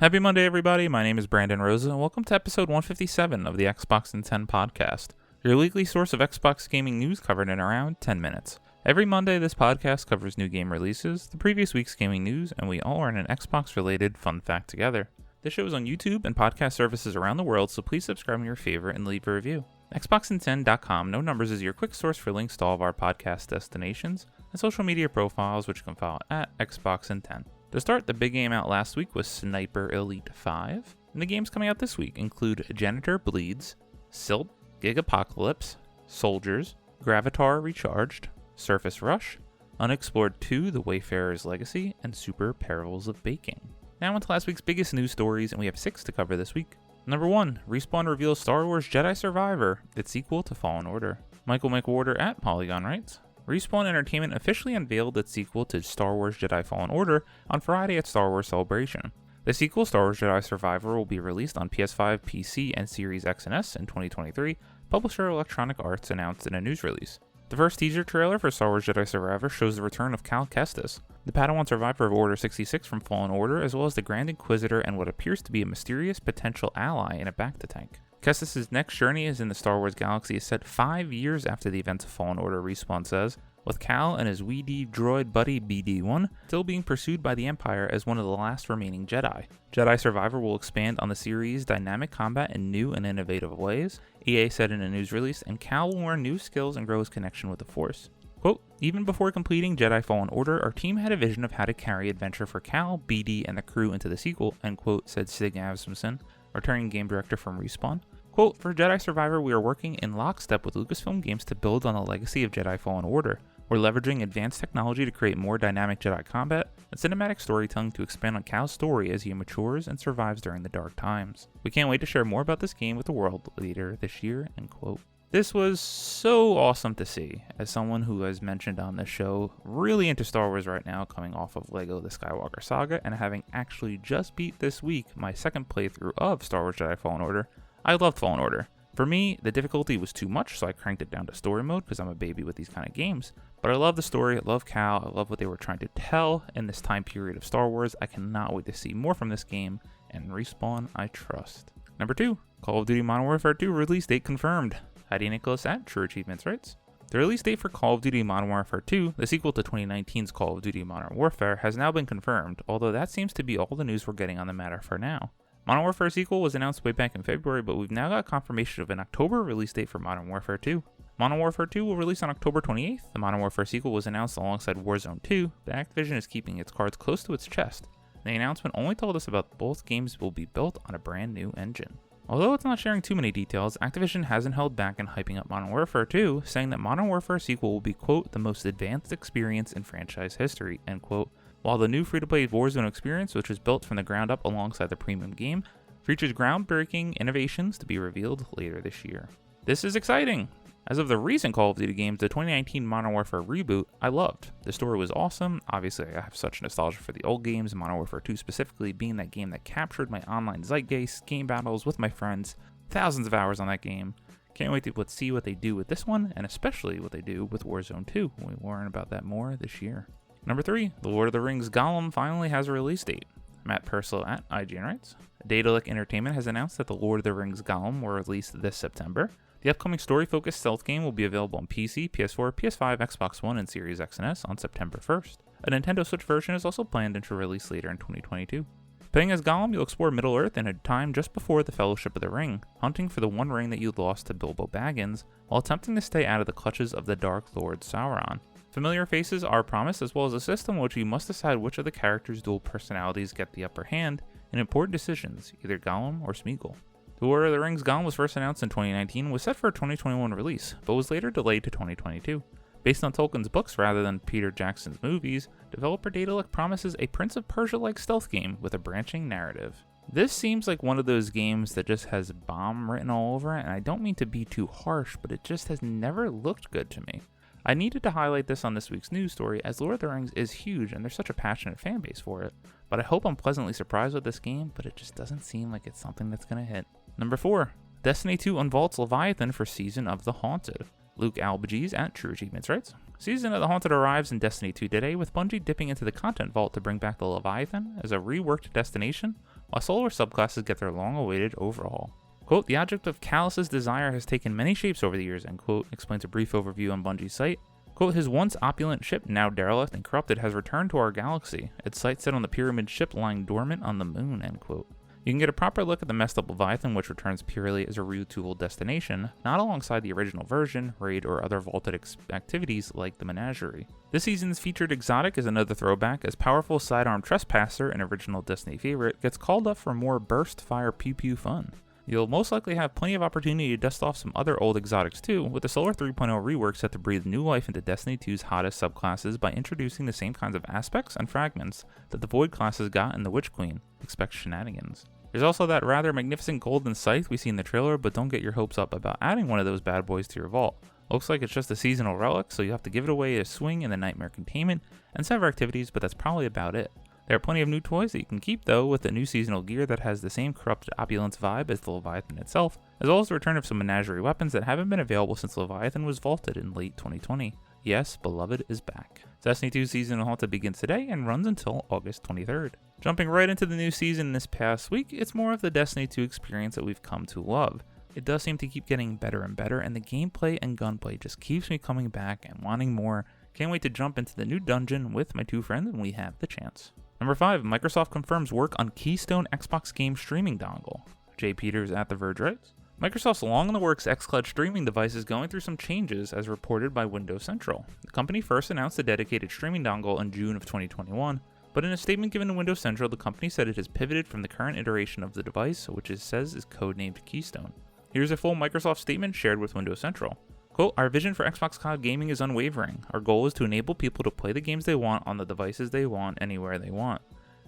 Happy Monday, everybody. My name is Brandon Rosa, and welcome to episode 157 of the Xbox in 10 podcast, your weekly source of Xbox gaming news covered in around 10 minutes. Every Monday, this podcast covers new game releases, the previous week's gaming news, and we all learn an Xbox-related fun fact together. This show is on YouTube and podcast services around the world, so please subscribe to your favorite and leave a review. Xboxin10.com, no numbers, is your quick source for links to all of our podcast destinations and social media profiles, which you can follow at Xboxin10. To start, the big game out last week was Sniper Elite 5, and the games coming out this week include Janitor Bleeds, Silt, Gigapocalypse, Soldiers, Gravatar Recharged, Surface Rush, Unexplored 2, The Wayfarer's Legacy, and Super Perils of Baking. Now onto last week's biggest news stories, and we have 6 to cover this week. Number 1, Respawn reveals Star Wars Jedi Survivor, its sequel to Fallen Order. Michael McWhorter at Polygon writes, Respawn Entertainment officially unveiled its sequel to Star Wars Jedi Fallen Order on Friday at Star Wars Celebration. The sequel, Star Wars Jedi Survivor, will be released on PS5, PC, and Series X and S in 2023, publisher Electronic Arts announced in a news release. The first teaser trailer for Star Wars Jedi Survivor shows the return of Cal Kestis, the Padawan survivor of Order 66 from Fallen Order, as well as the Grand Inquisitor and what appears to be a mysterious potential ally in a Bacta tank. Kestis' next journey is in the Star Wars galaxy is set 5 years after the events of Fallen Order, Respawn says, with Cal and his Weedy droid buddy BD-1 still being pursued by the Empire as one of the last remaining Jedi. Jedi Survivor will expand on the series' dynamic combat in new and innovative ways, EA said in a news release, and Cal will learn new skills and grow his connection with the Force. Quote, even before completing Jedi Fallen Order, our team had a vision of how to carry adventure for Cal, BD, and the crew into the sequel, end quote, said Sig Asmussen, returning game director from Respawn. Quote, for Jedi Survivor, we are working in lockstep with Lucasfilm Games to build on the legacy of Jedi Fallen Order. We're leveraging advanced technology to create more dynamic Jedi combat and cinematic storytelling to expand on Cal's story as he matures and survives during the dark times. We can't wait to share more about this game with the world later this year, end quote. This was so awesome to see, as someone who has mentioned on this show, really into Star Wars right now, coming off of LEGO The Skywalker Saga, and having actually just beat this week my second playthrough of Star Wars Jedi Fallen Order. I loved Fallen Order. For me, the difficulty was too much, so I cranked it down to story mode because I'm a baby with these kind of games. But I love the story, I love Cal, I love what they were trying to tell in this time period of Star Wars. I cannot wait to see more from this game, and Respawn I trust. Number 2, Call of Duty Modern Warfare 2 release date confirmed. Heidi Nicholas at True Achievements writes, the release date for Call of Duty Modern Warfare 2, the sequel to 2019's Call of Duty Modern Warfare, has now been confirmed, although that seems to be all the news we're getting on the matter for now. Modern Warfare sequel was announced way back in February, but we've now got confirmation of an October release date for Modern Warfare 2. Modern Warfare 2 will release on October 28th. The Modern Warfare sequel was announced alongside Warzone 2, but Activision is keeping its cards close to its chest. The announcement only told us about both games will be built on a brand new engine. Although it's not sharing too many details, Activision hasn't held back in hyping up Modern Warfare 2, saying that Modern Warfare sequel will be, quote, the most advanced experience in franchise history, end quote, while the new free-to-play Warzone experience, which was built from the ground up alongside the premium game, features groundbreaking innovations to be revealed later this year. This is exciting! As of the recent Call of Duty games, the 2019 Modern Warfare reboot, I loved. The story was awesome. Obviously, I have such nostalgia for the old games, Modern Warfare 2 specifically being that game that captured my online zeitgeist, game battles with my friends, thousands of hours on that game. Can't wait to see what they do with this one, and especially what they do with Warzone 2. We'll learn about that more this year. Number 3, The Lord of the Rings Gollum finally has a release date. Matt Purslow at IGN writes, Daedalic Entertainment has announced that The Lord of the Rings Gollum will release this September. The upcoming story-focused stealth game will be available on PC, PS4, PS5, Xbox One, and Series X and S on September 1st. A Nintendo Switch version is also planned and to release later in 2022. Playing as Gollum, you'll explore Middle-earth in a time just before the Fellowship of the Ring, hunting for the one ring that you lost to Bilbo Baggins, while attempting to stay out of the clutches of the Dark Lord Sauron. Familiar faces are promised, as well as a system in which you must decide which of the characters' dual personalities get the upper hand in important decisions, either Gollum or Smeagol. The Lord of the Rings Gollum was first announced in 2019, was set for a 2021 release, but was later delayed to 2022. Based on Tolkien's books rather than Peter Jackson's movies, developer Daedalic promises a Prince of Persia-like stealth game with a branching narrative. This seems like one of those games that just has bomb written all over it, and I don't mean to be too harsh, but it just has never looked good to me. I needed to highlight this on this week's news story, as Lord of the Rings is huge and there's such a passionate fan base for it, but I hope I'm pleasantly surprised with this game, but it just doesn't seem like it's something that's gonna hit. Number 4, Destiny 2 unvaults Leviathan for Season of the Haunted. Luke Albagees at True Achievements writes, Season of the Haunted arrives in Destiny 2 today, with Bungie dipping into the content vault to bring back the Leviathan as a reworked destination, while solar subclasses get their long-awaited overhaul. Quote, the object of Callus's desire has taken many shapes over the years, end quote, explains a brief overview on Bungie's site. Quote, his once opulent ship, now derelict and corrupted, has returned to our galaxy, its sight set on the pyramid ship lying dormant on the moon, end quote. You can get a proper look at the messed up Leviathan, which returns purely as a retooled destination, not alongside the original version, raid, or other vaulted activities like the Menagerie. This season's featured exotic is another throwback, as powerful sidearm Trespasser, an original Destiny favorite, gets called up for more burst fire pew pew fun. You'll most likely have plenty of opportunity to dust off some other old exotics too, with the Solar 3.0 rework set to breathe new life into Destiny 2's hottest subclasses by introducing the same kinds of aspects and fragments that the Void classes got in the Witch Queen. Expect shenanigans. There's also that rather magnificent golden scythe we see in the trailer, but don't get your hopes up about adding one of those bad boys to your vault. Looks like it's just a seasonal relic, so you have to give it away to swing in the Nightmare Containment and several activities, but that's probably about it. There are plenty of new toys that you can keep though, with the new seasonal gear that has the same corrupted opulence vibe as the Leviathan itself, as well as the return of some Menagerie weapons that haven't been available since Leviathan was vaulted in late 2020. Yes, Beloved is back. Destiny 2 Seasonal Haunted begins today and runs until August 23rd. Jumping right into the new season this past week, it's more of the Destiny 2 experience that we've come to love. It does seem to keep getting better and better, and the gameplay and gunplay just keeps me coming back and wanting more. Can't wait to jump into the new dungeon with my two friends when we have the chance. Number 5, Microsoft confirms work on Keystone Xbox game streaming dongle. Jay Peters at The Verge writes, Microsoft's long-in-the-works xCloud streaming device is going through some changes as reported by Windows Central. The company first announced a dedicated streaming dongle in June of 2021, but in a statement given to Windows Central, the company said it has pivoted from the current iteration of the device, which it says is codenamed Keystone. Here's a full Microsoft statement shared with Windows Central. Quote, our vision for Xbox Cloud Gaming is unwavering. Our goal is to enable people to play the games they want on the devices they want anywhere they want.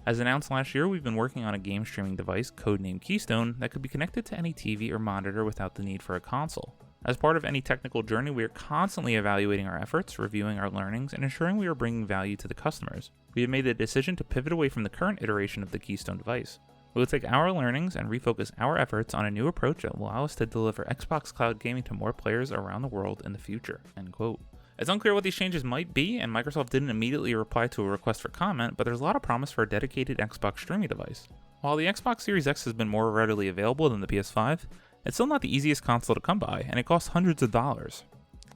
As announced last year, we've been working on a game streaming device, codenamed Keystone, that could be connected to any TV or monitor without the need for a console. As part of any technical journey, we are constantly evaluating our efforts, reviewing our learnings, and ensuring we are bringing value to the customers. We have made the decision to pivot away from the current iteration of the Keystone device. We will take our learnings and refocus our efforts on a new approach that will allow us to deliver Xbox Cloud Gaming to more players around the world in the future, end quote. It's unclear what these changes might be, and Microsoft didn't immediately reply to a request for comment, but there's a lot of promise for a dedicated Xbox streaming device. While the Xbox Series X has been more readily available than the PS5, it's still not the easiest console to come by, and it costs hundreds of dollars.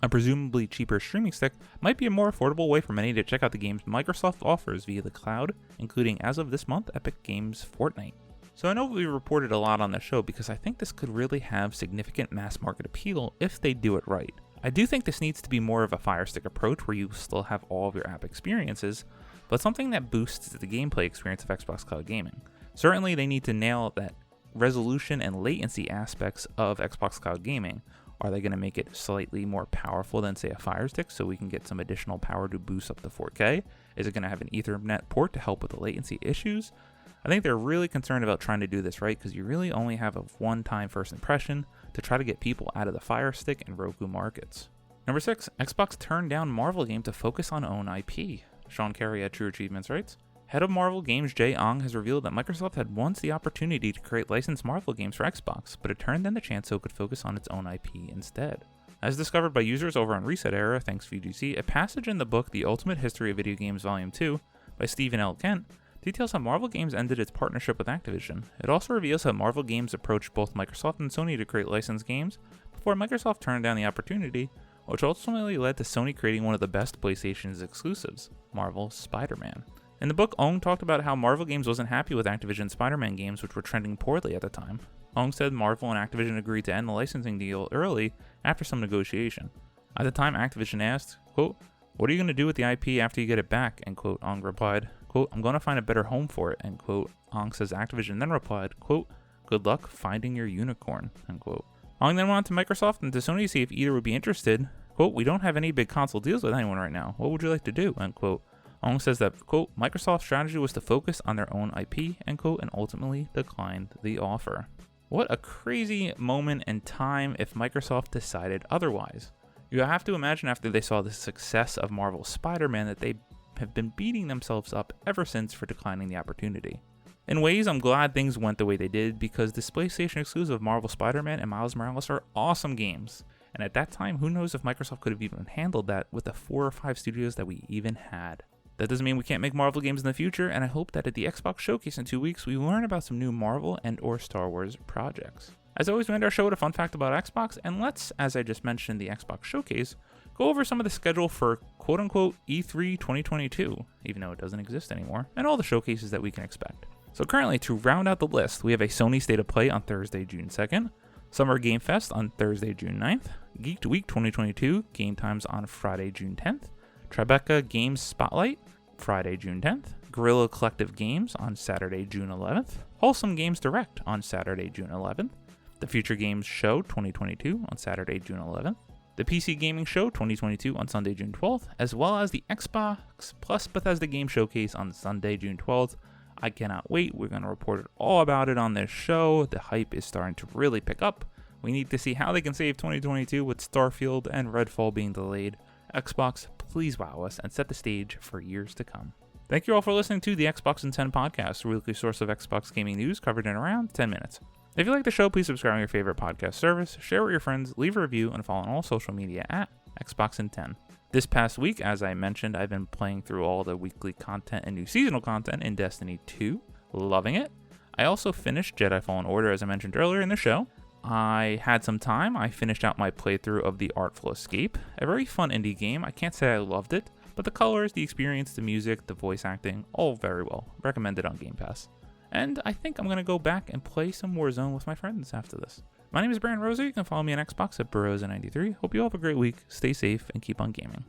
A presumably cheaper streaming stick might be a more affordable way for many to check out the games Microsoft offers via the cloud, including, as of this month, Epic Games' Fortnite. So I know we reported a lot on the show because I think this could really have significant mass market appeal if they do it right. I do think this needs to be more of a Fire Stick approach where you still have all of your app experiences, but something that boosts the gameplay experience of Xbox Cloud Gaming. Certainly they need to nail that resolution and latency aspects of Xbox Cloud Gaming. Are they going to make it slightly more powerful than, say, a Fire Stick so we can get some additional power to boost up to 4K? Is it going to have an Ethernet port to help with the latency issues? I think they're really concerned about trying to do this right because you really only have a one-time first impression to try to get people out of the Fire Stick and Roku markets. Number 6, Xbox turned down Marvel game to focus on own IP. Sean Carey at True Achievements writes, Head of Marvel Games Jay Ong has revealed that Microsoft had once the opportunity to create licensed Marvel games for Xbox, but it turned down the chance so it could focus on its own IP instead. As discovered by users over on Reset Era, thanks VGC, a passage in the book The Ultimate History of Video Games Volume 2 by Stephen L. Kent details how Marvel Games ended its partnership with Activision. It also reveals how Marvel Games approached both Microsoft and Sony to create licensed games before Microsoft turned down the opportunity, which ultimately led to Sony creating one of the best PlayStation's exclusives, Marvel's Spider-Man. In the book, Ong talked about how Marvel Games wasn't happy with Activision's Spider-Man games, which were trending poorly at the time. Ong said Marvel and Activision agreed to end the licensing deal early after some negotiation. At the time, Activision asked, quote, what are you going to do with the IP after you get it back? End quote. Ong replied, quote, I'm going to find a better home for it, end quote. Ong says Activision then replied, quote, good luck finding your unicorn, end quote. Ong then went on to Microsoft and to Sony to see if either would be interested. Quote, we don't have any big console deals with anyone right now. What would you like to do? End quote. Ong says that, quote, Microsoft's strategy was to focus on their own IP, end quote, and ultimately declined the offer. What a crazy moment and time if Microsoft decided otherwise. You have to imagine after they saw the success of Marvel's Spider-Man that they have been beating themselves up ever since for declining the opportunity. In ways, I'm glad things went the way they did because this PlayStation exclusive Marvel Spider-Man and Miles Morales are awesome games. And at that time, who knows if Microsoft could have even handled that with the 4 or 5 studios that we even had. That doesn't mean we can't make Marvel games in the future, and I hope that at the Xbox Showcase in 2 weeks, we learn about some new Marvel and or Star Wars projects. As always, we end our show with a fun fact about Xbox, and let's, as I just mentioned, the Xbox Showcase, go over some of the schedule for quote-unquote E3 2022, even though it doesn't exist anymore, and all the showcases that we can expect. So currently, to round out the list, we have a Sony State of Play on Thursday, June 2nd, Summer Game Fest on Thursday, June 9th, Geeked Week 2022, Game Times on Friday, June 10th, Tribeca Games Spotlight, Friday, June 10th, Guerrilla Collective Games on Saturday, June 11th, Wholesome Games Direct on Saturday, June 11th, the Future Games Show 2022 on Saturday, June 11th, the PC Gaming Show 2022 on Sunday, June 12th, as well as the Xbox plus Bethesda Game Showcase on Sunday, June 12th. I cannot wait. We're going to report all about it on this show. The hype is starting to really pick up. We need to see how they can save 2022 with Starfield and Redfall being delayed. Xbox, please wow us and set the stage for years to come. Thank you all for listening to the Xbox in 10 podcast, a weekly source of Xbox gaming news covered in around 10 minutes. If you like the show, please subscribe on your favorite podcast service, share with your friends, leave a review, and follow on all social media at Xbox in 10. This past week, as I mentioned, I've been playing through all the weekly content and new seasonal content in Destiny 2, loving it. I also finished Jedi Fallen Order, as I mentioned earlier in the show. I had some time. I finished out my playthrough of The Artful Escape, a very fun indie game. I can't say I loved it, but the colors, the experience, the music, the voice acting, all very well. Recommended on Game Pass. And I think I'm going to go back and play some Warzone with my friends after this. My name is Brandon Rosa. You can follow me on Xbox at Burrows93. Hope you all have a great week. Stay safe and keep on gaming.